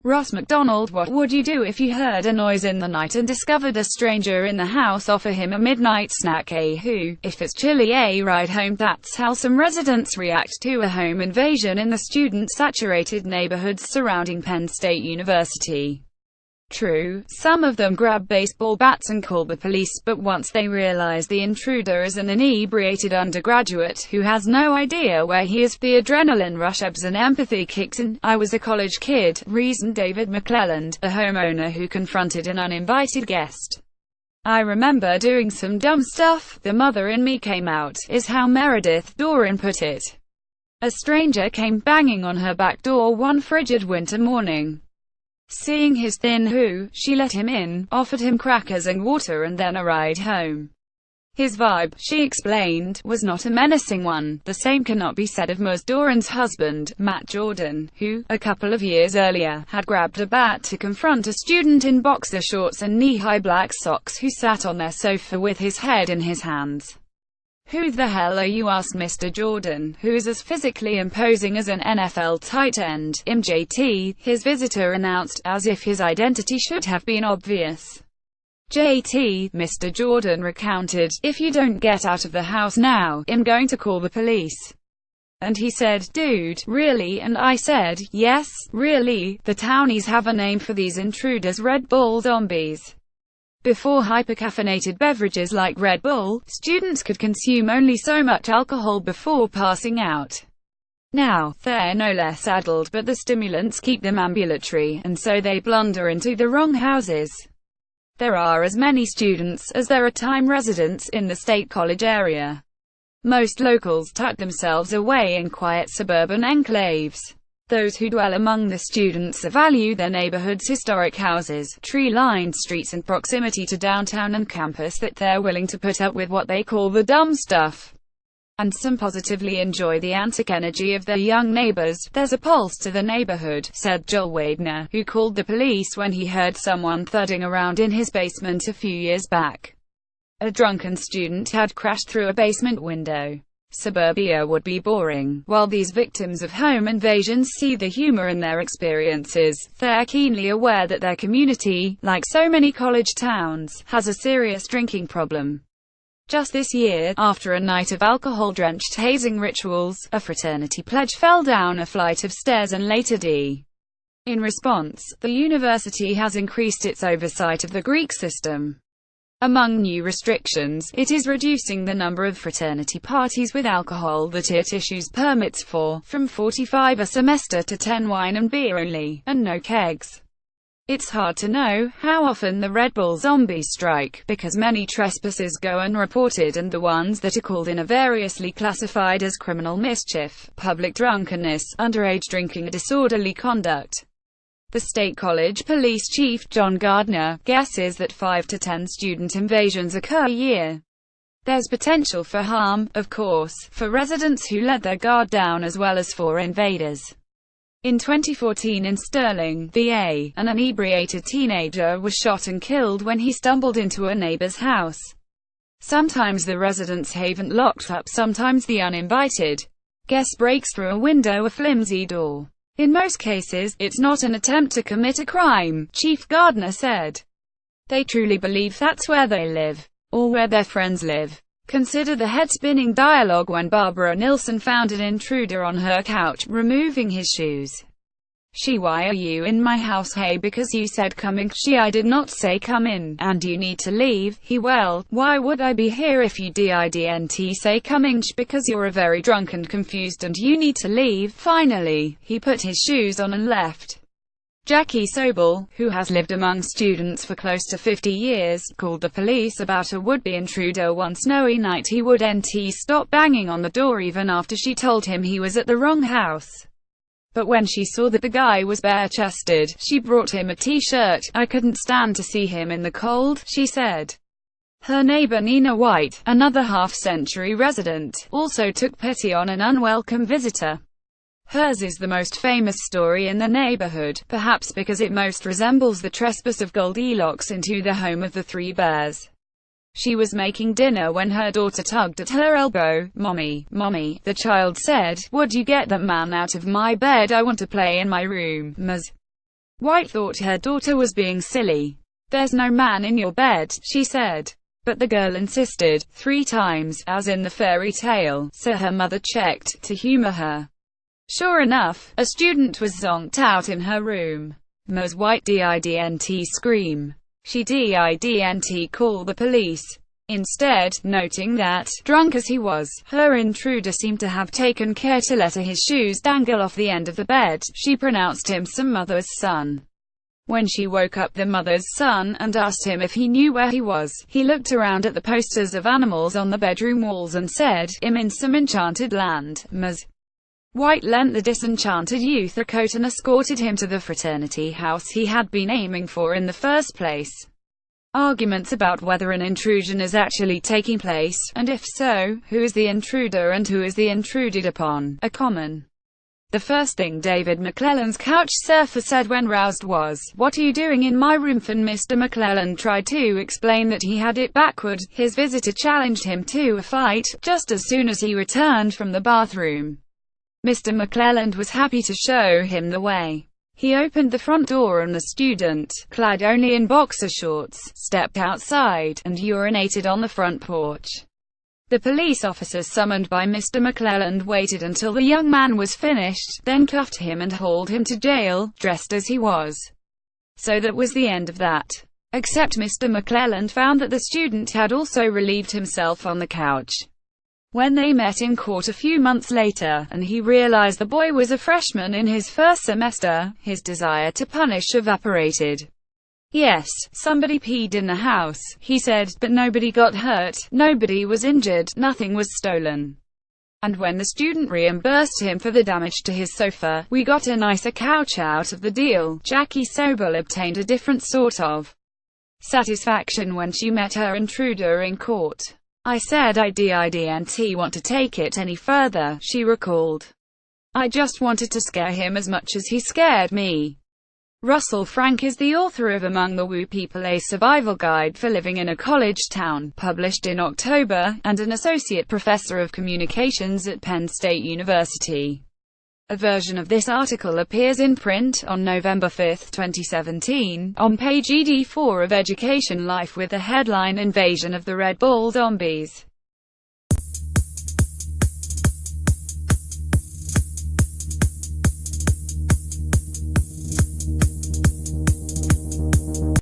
Ross MacDonald, what would you do if you heard a noise in the night and discovered a stranger in the house? Offer him a midnight snack. Who, if it's chilly, ride home. That's how some residents react to a home invasion in the student-saturated neighborhoods surrounding Penn State University. True, some of them grab baseball bats and call the police, but once they realize the intruder is an inebriated undergraduate who has no idea where he is, the adrenaline rush ebbs and empathy kicks in. I was a college kid, reasoned David McClelland, a homeowner who confronted an uninvited guest. I remember doing some dumb stuff. The mother in me came out, is how Meredith Doran put it. A stranger came banging on her back door one frigid winter morning. Seeing his thin hue, she let him in, offered him crackers and water and then a ride home. His vibe, she explained, was not a menacing one. The same cannot be said of Ms. Doran's husband, Matt Jordan, who, a couple of years earlier, had grabbed a bat to confront a student in boxer shorts and knee-high black socks who sat on their sofa with his head in his hands. "Who the hell are you?" asked Mr. Jordan, who is as physically imposing as an NFL tight end. "JT, his visitor announced, as if his identity should have been obvious. "JT, Mr. Jordan recounted, if you don't get out of the house now, I'm going to call the police." And he said, "Dude, really?" And I said, "Yes, really. The townies have a name for these intruders, Red Bull zombies." Before hypercaffeinated beverages like Red Bull, students could consume only so much alcohol before passing out. Now, they're no less addled, but the stimulants keep them ambulatory, and so they blunder into the wrong houses. There are as many students as there are time residents in the State College area. Most locals tuck themselves away in quiet suburban enclaves. Those who dwell among the students value their neighborhood's historic houses, tree-lined streets and proximity to downtown and campus, that they're willing to put up with what they call the dumb stuff. And some positively enjoy the antic energy of their young neighbors. "There's a pulse to the neighborhood," said Joel Wadner, who called the police when he heard someone thudding around in his basement a few years back. A drunken student had crashed through a basement window. Suburbia would be boring. While these victims of home invasions see the humor in their experiences, they're keenly aware that their community, like so many college towns, has a serious drinking problem. Just this year, after a night of alcohol-drenched hazing rituals, a fraternity pledge fell down a flight of stairs and later died. In response, the university has increased its oversight of the Greek system. Among new restrictions, it is reducing the number of fraternity parties with alcohol that it issues permits for, from 45 a semester to 10 wine and beer only, and no kegs. It's hard to know how often the Red Bull zombies strike, because many trespasses go unreported and the ones that are called in are variously classified as criminal mischief, public drunkenness, underage drinking or disorderly conduct. The State College Police Chief, John Gardner, guesses that 5 to 10 student invasions occur a year. There's potential for harm, of course, for residents who let their guard down as well as for invaders. In 2014 in Sterling, VA, an inebriated teenager was shot and killed when he stumbled into a neighbor's house. Sometimes the residents haven't locked up, sometimes the uninvited guest breaks through a window or flimsy door. In most cases, it's not an attempt to commit a crime, Chief Gardner said. They truly believe that's where they live, or where their friends live. Consider the head-spinning dialogue when Barbara Nilsson found an intruder on her couch, removing his shoes. She, "Why are you in my house?" "Hey, because you said come in." She, "I did not say come in." "And you need to leave." He, "Well, why would I be here if you didn't say come in?" "Sh, because you're a very drunk and confused and you need to leave." Finally, he put his shoes on and left. Jackie Sobel, who has lived among students for close to 50 years, called the police about a would-be intruder one snowy night. He wouldn't stop banging on the door even after she told him he was at the wrong house. But when she saw that the guy was bare-chested, she brought him a t-shirt. "I couldn't stand to see him in the cold," she said. Her neighbor Nina White, another half-century resident, also took pity on an unwelcome visitor. Hers is the most famous story in the neighborhood, perhaps because it most resembles the trespass of Goldilocks into the home of the three bears. She was making dinner when her daughter tugged at her elbow. "Mommy, Mommy," the child said, "would you get that man out of my bed? I want to play in my room." Ms. White thought her daughter was being silly. "There's no man in your bed," she said. But the girl insisted, 3 times, as in the fairy tale, so her mother checked, to humor her. Sure enough, a student was zonked out in her room. Ms. White didn't scream. She didn't call the police. Instead, noting that, drunk as he was, her intruder seemed to have taken care to let his shoes dangle off the end of the bed, she pronounced him some mother's son. When she woke up the mother's son, and asked him if he knew where he was, he looked around at the posters of animals on the bedroom walls and said, "I'm in some enchanted land." Ms. White lent the disenchanted youth a coat and escorted him to the fraternity house he had been aiming for in the first place. Arguments about whether an intrusion is actually taking place, and if so, who is the intruder and who is the intruded upon, are common. The first thing David McClellan's couch surfer said when roused was, "What are you doing in my room?" And Mr. McClellan tried to explain that he had it backward. His visitor challenged him to a fight, just as soon as he returned from the bathroom. Mr. McClellan was happy to show him the way. He opened the front door and the student, clad only in boxer shorts, stepped outside, and urinated on the front porch. The police officers summoned by Mr. McClellan waited until the young man was finished, then cuffed him and hauled him to jail, dressed as he was. So that was the end of that. Except Mr. McClellan found that the student had also relieved himself on the couch. When they met in court a few months later, and he realized the boy was a freshman in his first semester, his desire to punish evaporated. "Yes, somebody peed in the house," he said, "but nobody got hurt, nobody was injured, nothing was stolen. And when the student reimbursed him for the damage to his sofa, we got a nicer couch out of the deal." Jackie Sobel obtained a different sort of satisfaction when she met her intruder in court. "I said I didn't want to take it any further," she recalled. "I just wanted to scare him as much as he scared me." Russell Frank is the author of Among the Wu People, a survival guide for living in a college town, published in October, and an associate professor of communications at Penn State University. A version of this article appears in print on November 5, 2017, on page ED4 of Education Life with the headline "Invasion of the Red Ball Zombies."